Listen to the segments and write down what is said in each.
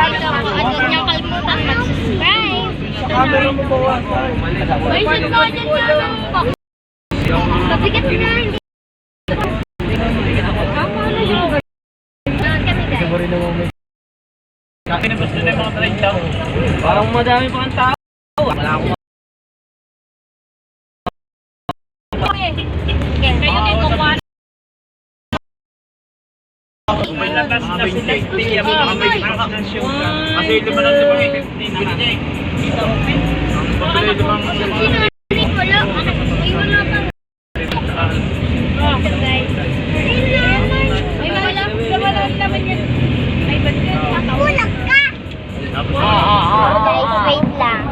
Huwag niyong kalimutan mag-subscribe. Camera mo bawas. Ay, saan ko dyan po? Mabigat na, hindi. Paano yun? Doon kami guys. Kinabas na yung mga trend daw. Parang madami pa ang tao. Wala akong Kayo din kung may lakas na sila. Kasi lima lang naman eh. Pagkali limang Kulang ka! Guys, wait lang.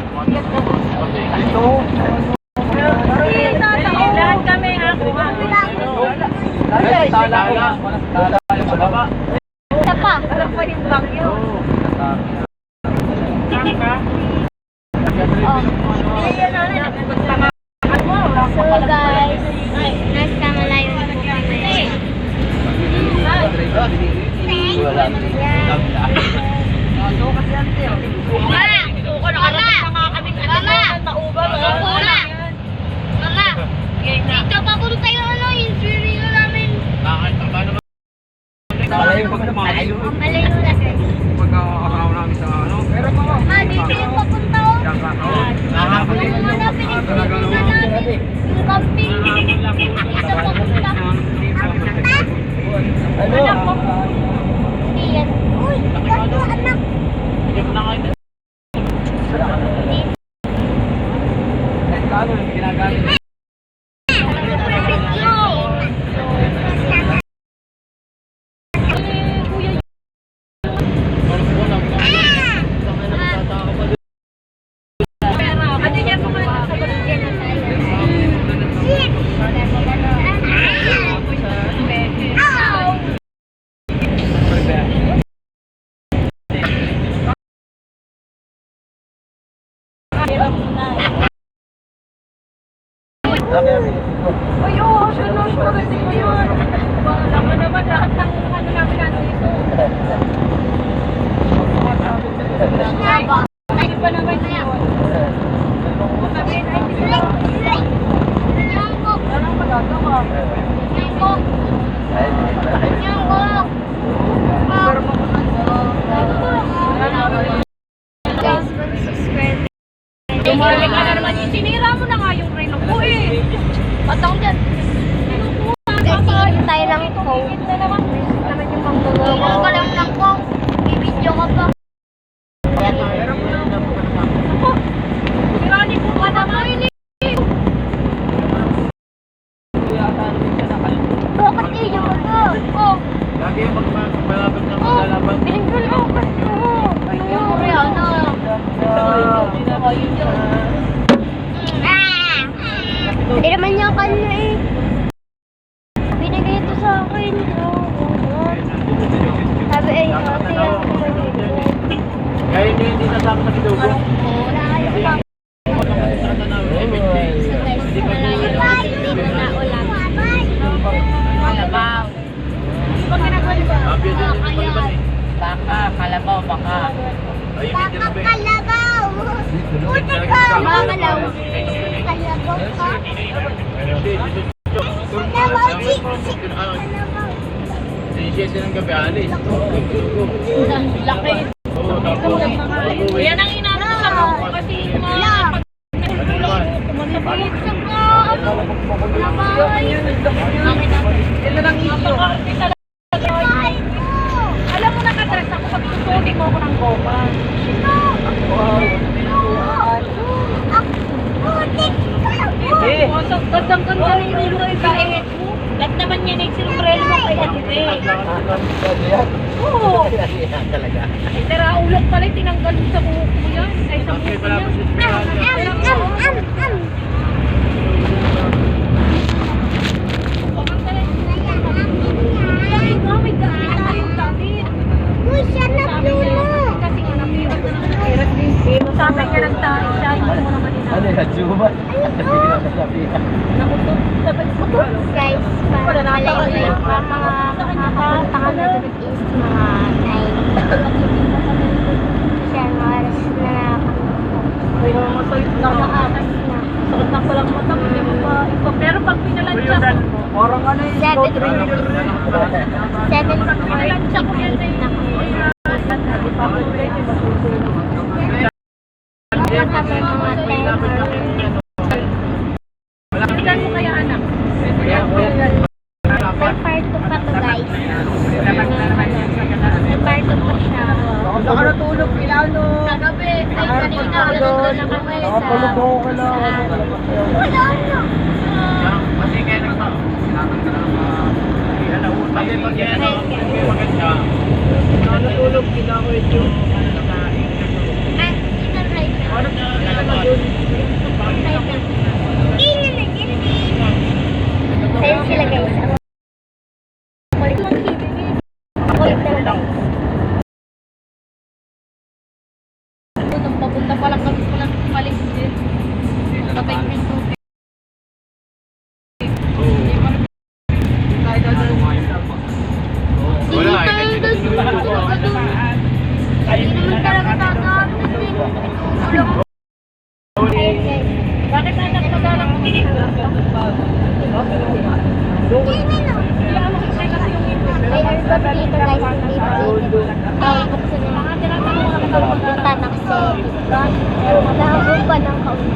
Lahat kami ha. Isa pa. Alam pa yung vlog yun. So guys, nasa malayo na po kami. Mama! Dito papunta yung yung swimming namin. Malayo na guys. pagkakasama namin sa ano. Ma, dito yung papunta o. Yung mga pinagpilitan namin. Yung camping. Dito papunta. Anak mo. Hindi yan. Uy, gato anak. Ano niya po mga sa Ay, oo, sure, kasi ko yun. Alam mo naman, lahat ng ano namin nandito. Ay, iba naman yun. Sabihin, ay, hindi lang. Parang magagawa. Guys, mag-subscribe. Tumali ka na naman. Sinira mo na nga yung relo ko eh. Patang dyan. Guys, tingin tayo ng phone. Ito naman. Naman yung manggagawa. Tingin ko lang ng phone. Bibidyo ka pa. Ako, tirani po ka naman eh. Bakit iyo mo to? Oh, Lagi yung magmalapit na maglalaban. binigyan mo ko. Yung Rihanna. Hindi naman niya kanya eh. Binigay ito sa akin. Sabi ay, ate yan. Kaya hindi nasama sa kidugo. Wala kayo pa. So guys, malayo lang dito na ulan. Kalabaw. Pag ginagawa niyo ba? Abya din yung paliban eh. Baka, kalabaw, baka. Ayun, hindi na ba eh. Kalabaw! Puta ka! Kalabaw! Kalabaw ka? Kalabaw, chik! Sinisiyete ng gabi, alis. Laki. Oo, tapos. Yan ang inano ko sa mga kasi mga Kumansapayit sa ka! Kalabaw! Ito lang issue. Alam mo nakadrass ako pag tutunin mo ako ng goma. So, gandang-ganda rin yung ulo eh. Kahit lahat naman yan ay sinumbrelo mo kay Ate. Oo. Ay, tara, ulok pala tinanggal mo sa buhok mo yan. Ay, sa buhok mo yan. Ay, nga, may gamit tayong damit. Uy, siya na Sabi niya, puno! kasi nga napirat na napirat din. Sabi niya ng tayo siya, hindi mo naman Ano inaano. yan, Juba? Nabigyan ako sa pita. Nakutog, dapat ito. Guys, para malayo-layo pa mga makakapunta kami doon is mga 9. Ilan mo kaya anak? Nagparto pa to guys. Nagparto pa siya. Baka natulog Milano. Kagabi, ay kanina, nandun na kami sa... Nakapalubong ka lang. Wala na. Kasi kaya naman, sinatang ka naman maganda. Natulog kita ko ito. Ay, ito right na. Ano na doon? Ayun sila guys. Kulit lang kibigin. Kulit talaga. Papunta pa lang kami palang palis din. Patay ko yung tubig. Wala tayo doon. Hindi naman talaga tagamit eh. Bakit anak magalang mo? Hindi na. May aircon dito guys. Dito. Ay, buksan na. Mga tinatawag mo kami ng Punta ng set. Nahapon pa ng kaunti.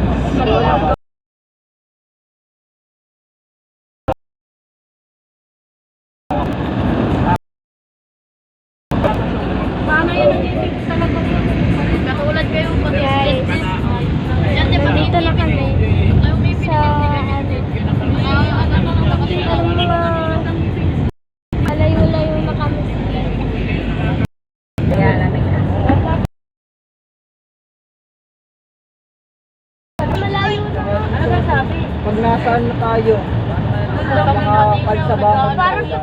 Paano yan ang ibig sa labang? Katulad kayo pag Guys, yan di ba dito na kami. Ay, may Sa malayo-layo na kami. Malayo na. Ano ba sabi? Pag nasaan na tayo, mga kalsabahan. Parang sa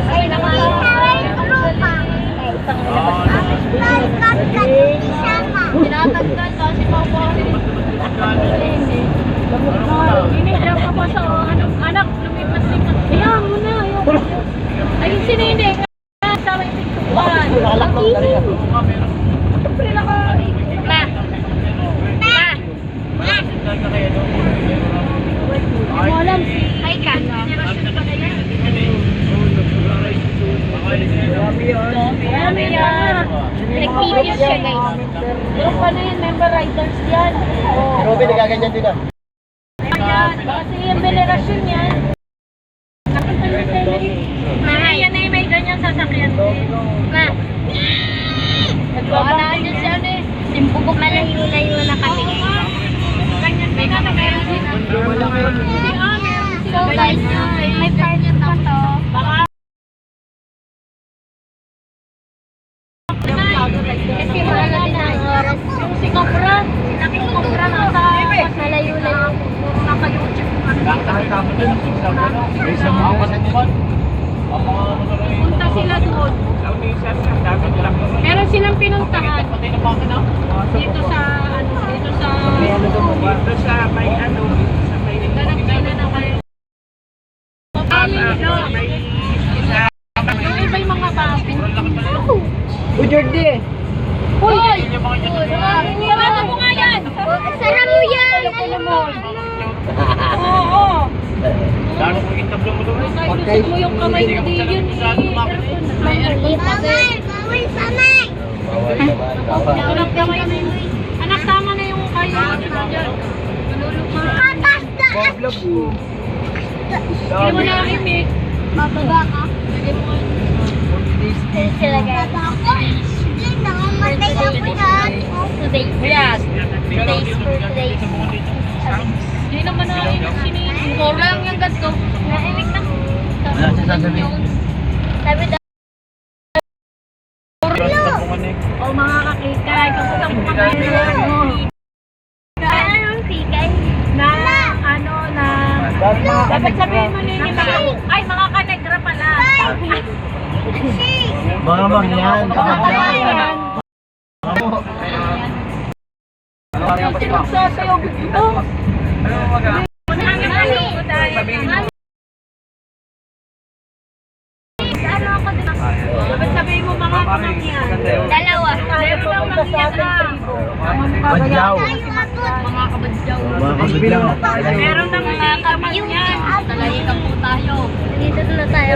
ay, Tinatanggal kasi papa. Hinihirap ka pa sa anak, lumipat-lipat. Ayaw mo na, ayaw mo. Ayun si Nene, kasama yung pigtuan. Siyempre lang ka. Hindi mo alam. Ay ka. Generasyon pa na yan. Marami yan. nag-period siya guys. Group pa na yan, member riders yan. Robin, nagaganyan din ah. Ayan, kasi yung venerasyon yan. Nakita niyo sa Ay, yan ay may ganyan sasakyan din. Ma, Nagbabanaan yan siya eh. timpugok malayo-layo na kami. Ganyan din na meron din. So guys, may part pa to. Baka Kasi wala na din ang oras. si Kapra, sinaki ko Kapra nasa Malayo-layo. naka-YouTube. Punta sila doon. Meron silang pinuntahan. Dito sa may Nanagdala na kayo. Yung iba yung mga papin. Uy, Jordi! Uy! Sarado mo nga yan! Sara mo yan! Ano mo? Oo! Lalo kong intablo mo doon. Nailusot mo yung kamay mo di yun. May aircon pa din. Bawal samay! Anak, kamay mo. Anak, tama na yung kayo. Katas na! Vlog ko. Hindi mo na imik. Bababa ka. Sila guys. Nangamatay ako dyan. Today. Yes. Today's. Hindi naman na imik sinili. Core lang yung ganito. Naimik na. Wala siya sasabihin. Sabi daw. O mga kakikay, kamusta mo kami? Ano ang sikay? Na, ano, na... Dapat sabihin mo nini mga... Ay, mga kanegra pala. Mga mangyan. Yung sinagsasayaw dito. Ano ako din? Dapat sabihin mo mga pamangyan. Dalawa. Meron lang punta sa ating tribo. Badyaw. Mga kabadyaw. Mga kabidyaw. Meron ng mga kamay yan. Talaga ka po tayo. Dito na tayo.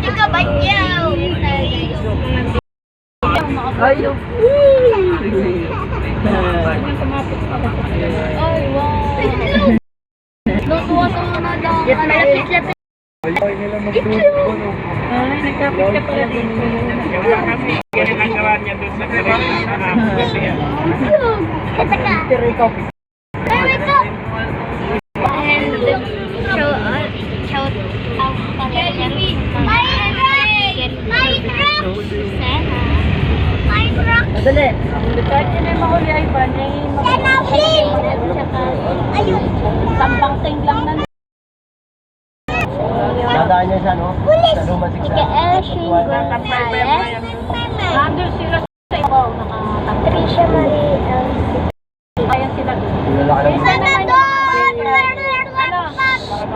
Ika badyaw. Ayaw. Ay, wow. Lutuwa sa mga daw. Malapit-lapit. Ayaw nila magtulog. Ay, nagkapit ka pala dito. Ganyan ang gawa niya doon sa kare. Kataka. Pero ito. And show out Madali. Kahit yun ay mahuli ay ba, ayun. sampang ting lang na. Dadaan niya siya, no? Sa Luma 6. Nandun sila sa ibaw, nakatapos. Trisha Marie Ayan sila doon. Lalaki ng Sana doon!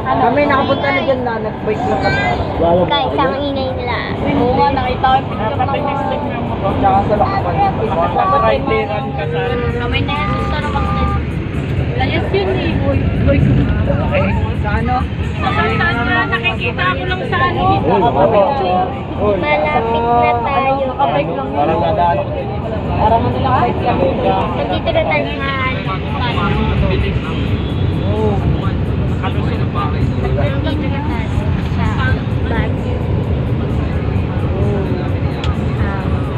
Kami nakapunta na dyan na, nag-bike lang kami. Guys, ang inay nila. Oo nga, nakita ko yung picture ng mga... Tsaka sa lakapan. Rideran ka sa... Kamay na yan, gusto na bakit. Layas yun eh, boy ko. Sa ano? Saan na, nakikita ko lang sa ano. Picture. Malapit na tayo. Nakabike lang yun. Parang nadaan. Parang ano lang, bike lang yun. Nandito na tayo sa Nandito na tayo sa Baguio.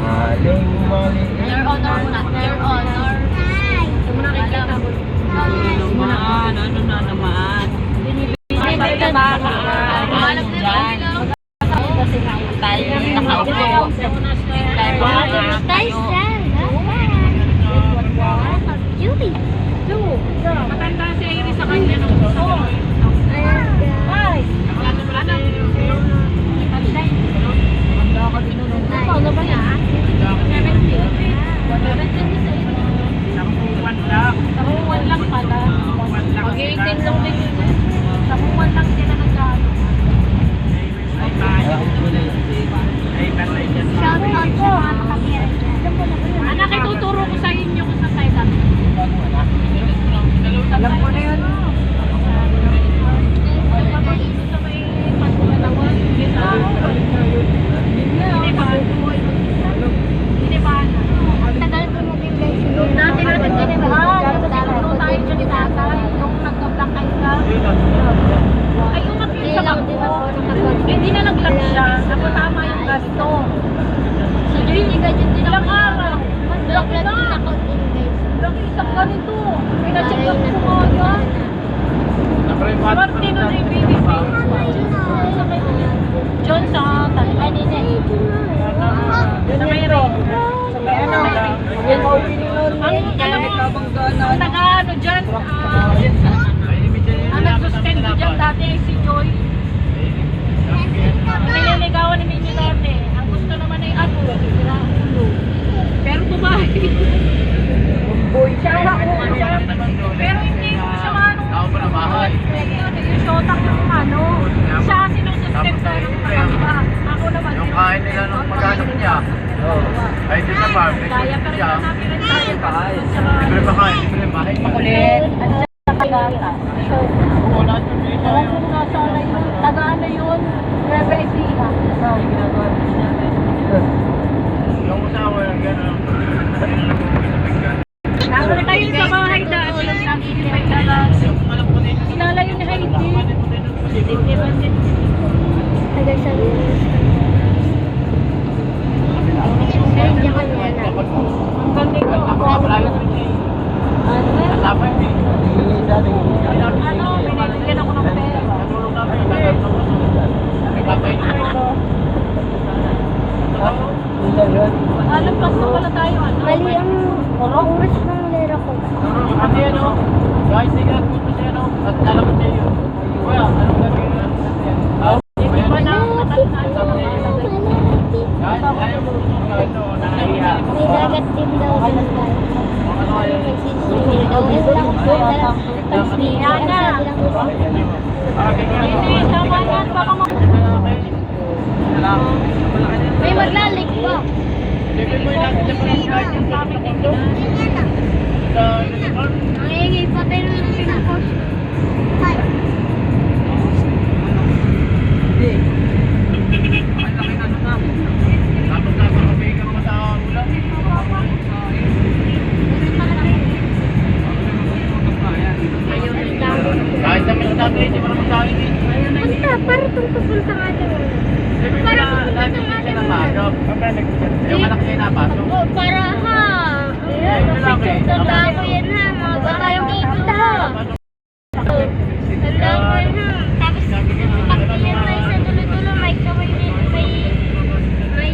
Aling mali. Your honor muna. Your honor. Ito muna kikita mo. Ano na naman? Binibigay na ba ka? Alam na lang. Kasi tayo nakaupo. Tayo dyan. Yuri. Matanda si Iris sa kanya nung gusto. Ay! Ano ba yan? Samuwan lang pala. Mag-18 lang din yun. Samuwan lang sila nag-ano. Shout out po mga nakatira dyan. Anak, ituturo ko sa inyo kung sa side up. Alam ko na yun. Tagal ko mag-invest. Dati natin kinibahan. Nagtuturo tayo dyan ni tatay. Nung nagka-black eye ka. Ay, umakyat sa bangko. Hindi na nag-lock siya. Ako tama yung gasto. So, hindi ka dyan din Ilang araw. Block Laki na din na. ako invest. Laki isang ganito. Pina-check up ko nga yan. Swerte nun ay BBB. John sa Tanay. Sa may ring. Sa may ano. Ang alam mo, ang taga-ano dyan, ang nag-suspend ko dyan dati ay si Joy. Nililigawan ni Mimi dati. Ang gusto naman ay ano, sira ang ulo. Pero bumahay. Siya ang nakuha. Pero hindi ko siya manong yung shotang yung ano. Siya sinususpend sa iba. Ako naman. Yung kain nila nung mag-anak niya. Ay, di sa farm. Kaya pa rin na namin rin tayo. Libre ba kain? Libre ba kain? Makulit. At saka gata. Alam mo nga sana yun. Taga-ano yun? Nueva Ecija. Yung usawa yung gano'n. Nasa tayo sa bahay dati. Kilala yun ni Heidi. Tagal sa lunes. Ay, hindi ako nila. Hanggang dito ako. Ano, binibigyan ako ng pera. Alam, pasto pala tayo, ano? Mali ang oras ng lera ko. Guys, May maglalig pa. Siyempre mo yung natin na parang kahit yung sa kondo. Nangyayagay pa tayo ng pinakos. Ay. Kahit naman ang dami, hindi mo naman sa akin eh. Punta, para itong pupunta nga doon. Para pupunta nga doon. Yung anak niya napasok. Oh, para ha. Tanda ko yan ha. Mga bata yung dito ha. Tanda ko yan ha. Tapos, pagkilin tayo sa dulo-dulo, may kaway din. May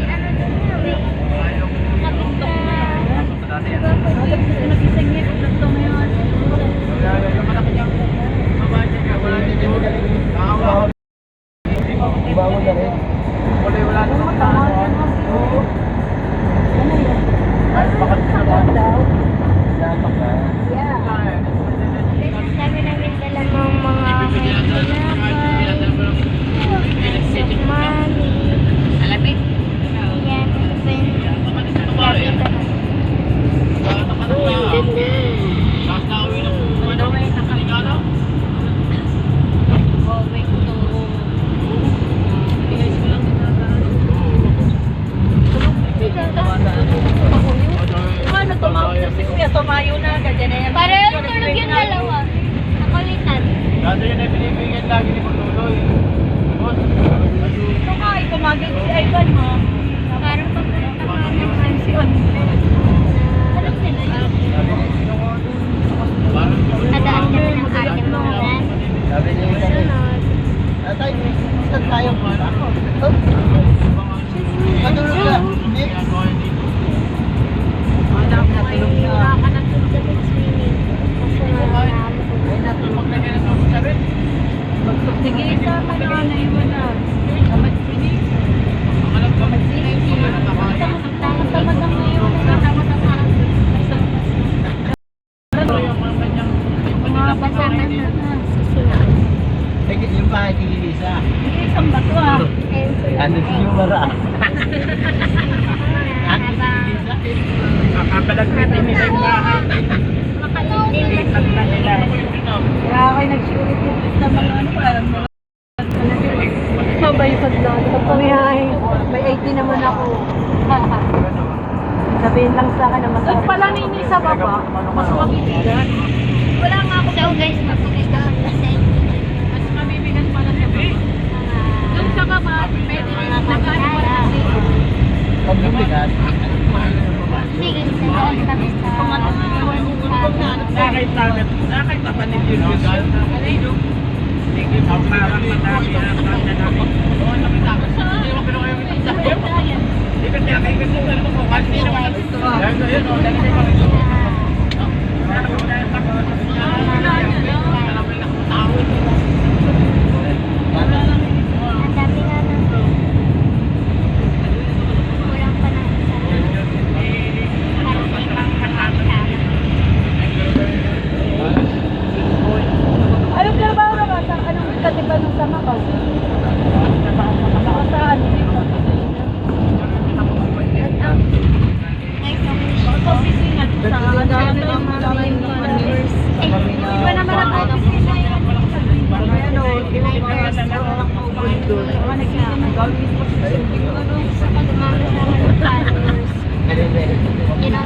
ano doon ha. May kapit Bangon na rin. Wala naman tao. Ay, bakit sila ba? Yapak na. Sabi namin dala ng mga sukmani. Alapit? Yan, Ano, tumayo si Kuya, tumayo na, ganyan na yan. para yung tulog yung dalawa. Nakulitan. Dati yun ay binibigyan lagi ni Pagluloy. Boss, Ito nga, tumagin si Ivan mo. Parang papunta kami. Extension. Alam nila yun. Nadaan kami ng ating mga van. Sabi niya yung kami. Sunod. Tatay, saan tayo? Oh. Matulog ka. Hindi. Natulog na. Dapat swimming. Kasi Ay, natulog na kaya sa sabi. Sige, sama na, naiwan na. Tamad sini. Tamad na ngayon. Tamad na nga. mga kasama na susunod. Sige, yung bahay ni Lisa. Sige, isang bato ah. And so, Ano si yung mara? Kakapalagpitin nila yung bahay. Ilipat na nila. Kaya kayo nag-shoot na mga ano pa. Sabay pa doon. Pagpamihay. May 80 naman ako. Sabihin lang sa akin na mas... At pala nini sa baba, mas mabibigat. wala nga ako. So guys, magpakita ko na sa inyo. Mas mabibigat pala sa baba. Doon sa baba, pwede rin nag-ano pala na Pag nabigat, Sige, sa kami sa Nakay tapanit yun yun. Sige, parang madami ang kanya namin. Oo, nakita ko sa hindi mo kayo yung hindi kasi nakikita ko sa mga kasi naman. Yan o, dali na kami. Ang dami nga nun. Kulang pa ng isa. Parang may ibang kasama. Anong trabaho na ba? Anong katiba nung sama ko? Nakasaan? Sa opisina. Sa iba naman ang opisina yun. Ano,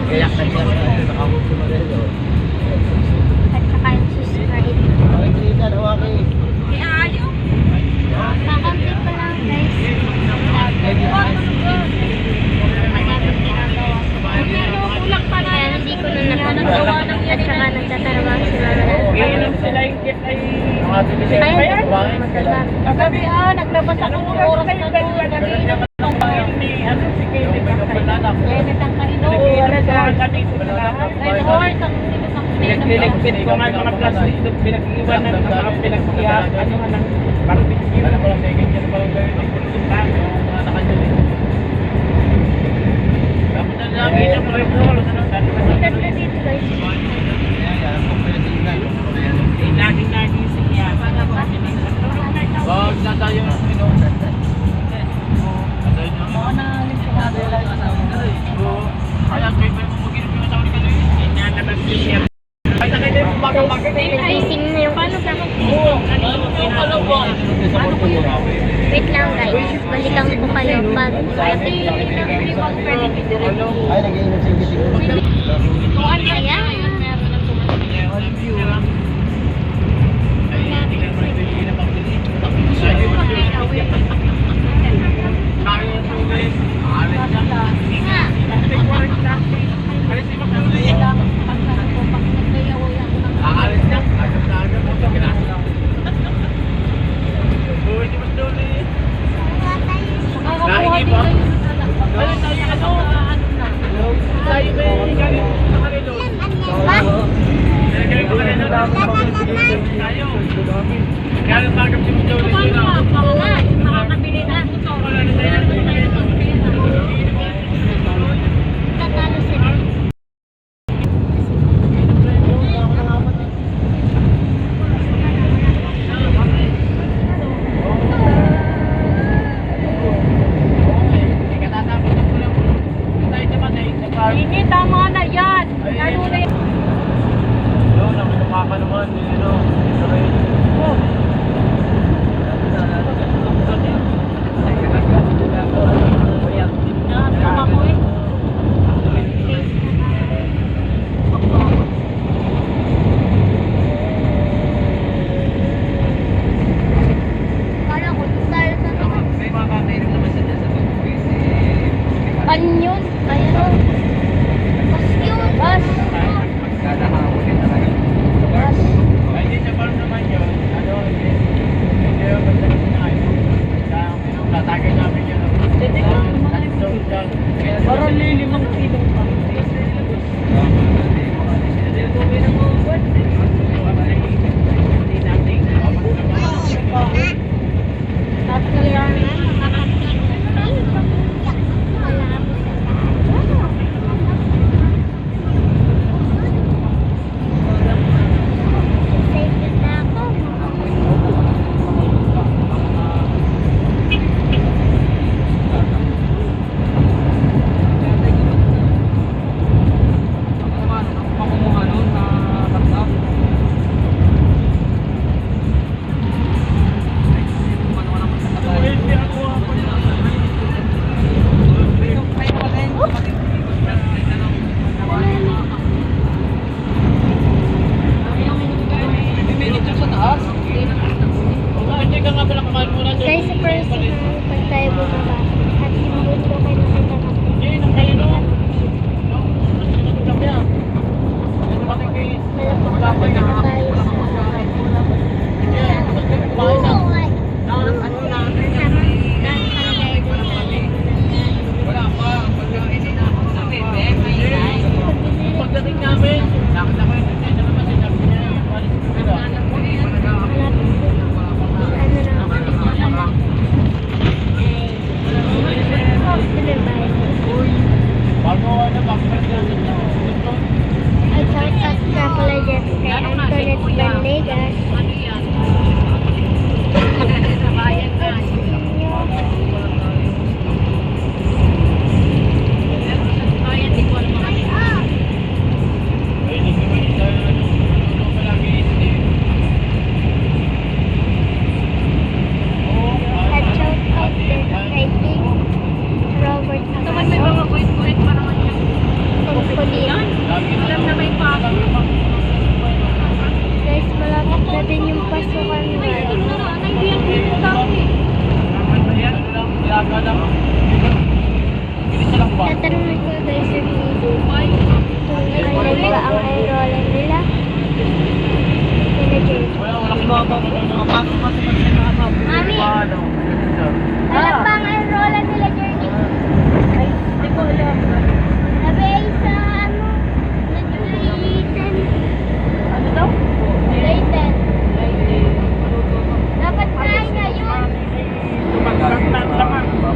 kaya kanya nakabot ko na rin. At saka yung subscribe. Ay, Lisa, okay. Kakampi ko lang guys. Magamit ginagawa. Kaya hindi ko na nakagawa. At saka nagtatrabaho si Mama na. Ngayon sila yung kit ay mga tinisip Ayun, pa yan. magagamit. Kagabi naglabas ako ng oras na doon. Ang pangin ni ano si Katie Pagkapalalak. Kaya ang kanino. Pinagpiligpit ko nga yung mga plastic doon, pinag-iwanan ng mga pinag-iyak, ano nga ng barbecue. Alam ko lang, second year pa lang gawin ng pulutan, mga nakanyuli. Tapos na lang, ito mo rin po, Sikat na dito guys. laging siya. Wag na tayo, Wait lang guys, balikan ko kayo pag Ay, nag-iingat sa gising. kaya. Tatalo sila. Hindi, tama na yan. Lalo na yan. Tama ko eh. Kala ko tayo sa ano yun? Ayun o. Bas yun. Bas. Parang lilimang kilo pa. Tatlo yan. Excited na ako. Guys, sa first pag tayo bumaba at sinulit ko kayo nakita natin. Malapit na tayo Pagdating namin, nakita ko yung tinda naman sinabi niya yung palis ko nila. Bago ano, bago natin na. At shoutout nga pala dyan kay Antoinette Bandegas. Ay, hindi ko yung ano palagi At shoutout din kay King Robert Naman may mga kuit-kuit pa naman yan. Tungkulin. Alam na may paso. Guys, malapit na din yung pasukan Ay, ngayon. hindi na. Hindi yan dito tao eh. Ayan, lang, ilaga lang. Ginisa lang ba? Tatanungin ko guys sa video. Ay, Kung ilan ba ang enrolla nila? Nila Jay. Wala Mami, Paano? alam ba ang enrolla nila Journey? ay, hindi ko alam. Sabi ay sa ano? Nag-Layton. Ano daw? Layton. Dapat kain na yun.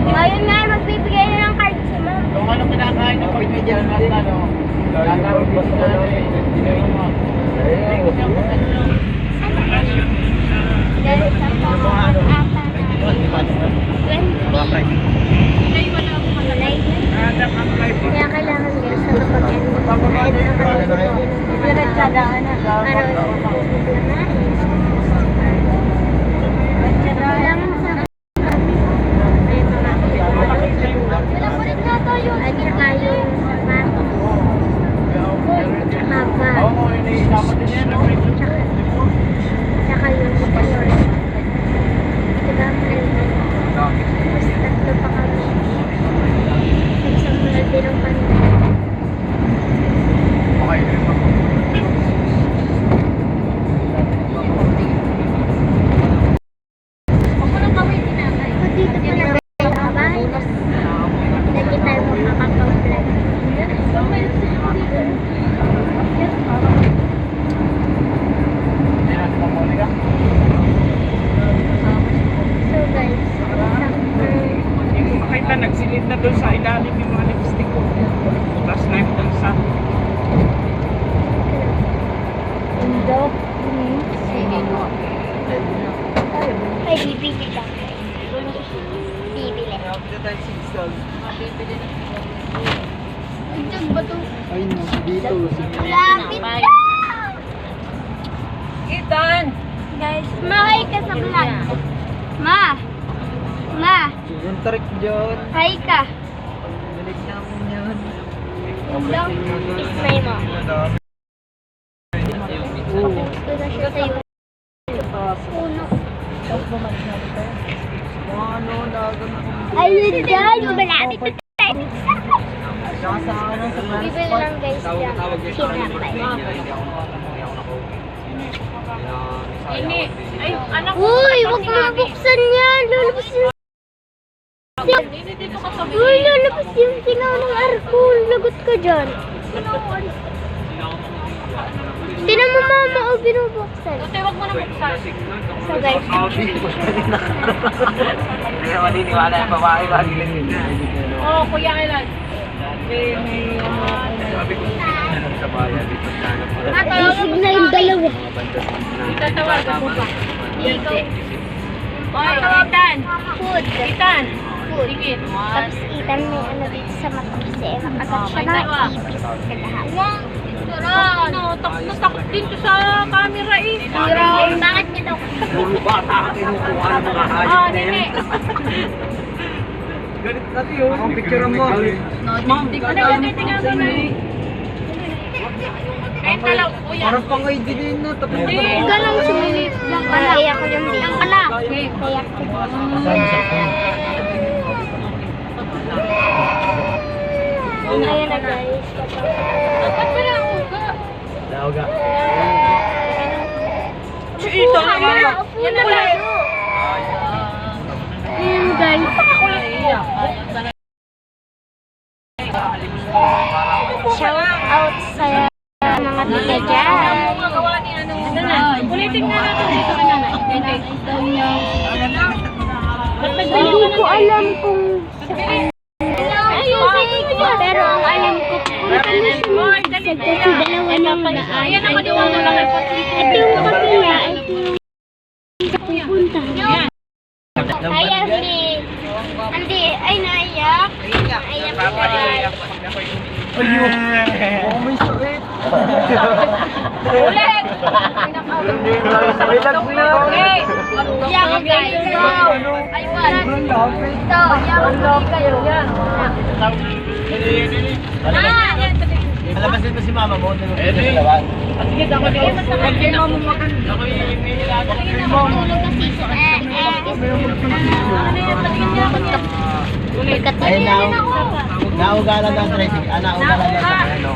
Ngayon nga, magbibigay na ng card si ma'am. Kung ano pinakain ng pagpidyan na ano, gagawin ko sa natin. Dahil sa pang-ata na 20. Ay, wala akong malay. Kaya doon sa ilalim yung mga lipstick ko. Tapos knife doon sa... Indo. Ay, bibili lang. Bibili. Andiyan ba ito? Ay, no, dito. Lapit na! Ethan! Guys, mahay ka sa vlog. Ma! Ma! Yung tarik dyan. Hi ka! Balik namin yan. Long ismay mo. Gusto na siya sa'yo. Puno. Ano, nagan ako. Ayun dyan! Malapit na tayo. Saka sa ano, sa Bibili lang guys yan. Sinapay. Ini, ay, anak ko. Uy! Huwag mo buksan yan! Lalabas yung... Ini dito ka sa Uy! Lalabas yung singaw ng arkol. Lagot ka dyan. Tinan mo mama o binubuksan. Ate, wag mo na buksan. So guys, Hindi ka maniniwala yung babae lagi lang yun. Oo, Kuya Elan. Sabi ko, sa bayan, dito sana pala. isig na yung dalawa. Itatawagan mo pa. Oy, Ethan! Food. Ethan! Food. Sige. Tapos itan may ano dito sa mata kasi agad siya Okay, dalawa. naipis kagahan. Ano, takot na takot dito sa camera eh. Bakit nito? Puro bata ka kinukuha ng mga hayop Ah, na yan. nene. Ganit natin yun. Ang picture mo. Hindi ko na ganito tingnan mo eh. Kahit na lang, kuya. Parang pangay din yun na. Tapos Hindi. Huwag lang sumilip. Lang ka lang. Kaya ko yung lang ka lang. Kaya ko. Ayan na guys. Ba't ba lang uga? Nauga. Si Ethan, yan na lang. Ayan guys. Shout out sa mga tiga dyan. Magawa ni ano. Ulitin nga natin dito ka nanay. Hindi ko alam kung pero ang alam ko kung ano siya kasi dalawa nang Ayan ang madiwala lang. ito yung kapila, ito yung pupunta. Ayan hindi, ay naiyak. Naiyak siya. Ayun. Oh, may sakit. Ulit! May lag na. Okay. Iyak guys. Aywan. Sobrang lapit. Ito, iyak kayo. Malabas dito si mama mo. Sige, ako din. Kay mama maganda. Tulog kasi sa Ay, naugalan ng tracing. Naugalan ng ano.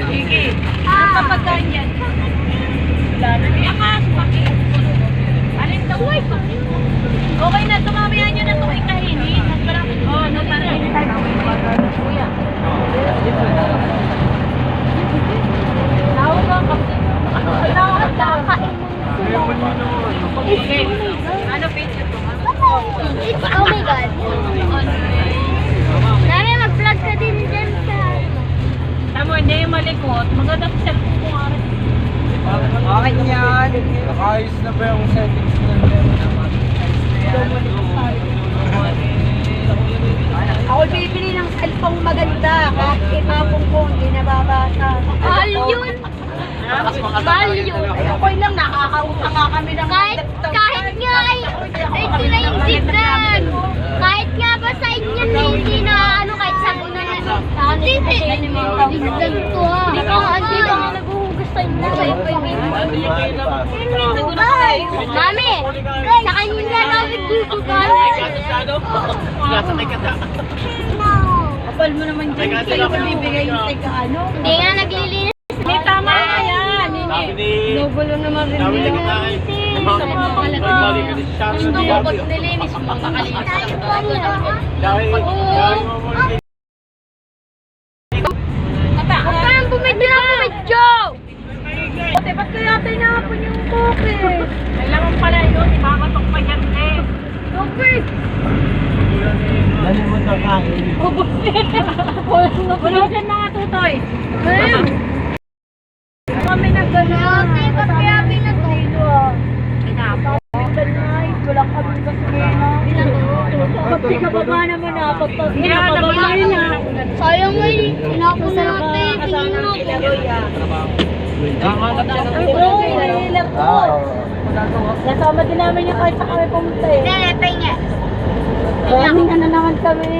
Sige. Ang papagkaan yan. Wala na. Iyakas. Alin daw? Okay na. Tumamayan nyo na ito ikahinin. Oo, no, parang kuya. Tawag ka kasi. Tawag ka. Okay. Ano picture ko? Oh my God. Nami, mag-vlog ka din dyan sa... Tamo, hindi yung malikot. Maganda sa cellphone ko nga rin. Bakit yan? Nakayos na ba yung settings na naman? Ako bibili ng cellphone maganda. Kahit itapong ko, hindi nababasa. Mahal yun. Mahal yun. Okay lang, nakakautang nga kami ng Kahit nga ay ito na yung zipran. Kahit nga ba sa inyo na hindi na ano kahit sa una na ganito ha. Hindi ka nga naghuhugas sa inyo sa iyo. Mami, sa kanya na naghuhugas. Kapal mo naman dyan, sa'yo ko bibigay yung teka ano. Hindi nga naglilinis. Hindi, tama na yan. Nobulo naman rin yun. Gusto ko ba't nilinis mo? Nakalinis Huwag ka nang bumidyo na bumidyo. Ate, ba't kaya tinapon yung kope? Kailangan pala yun, ikakatok pa yan eh. Kope! Dali mo sa kain. O Kami na gano'n. Ate, ba't kaya binato? Wala kami gasolina. Pag pinababa naman na, pag pinababa na. Sayang nga eh. Tinapon natin. Tingin mo. Nakahanap siya ng Bro, naiilang ko. Nasama din namin yung kahit sa kami pumunta eh. Lelepe niya. Kaya na naman kami.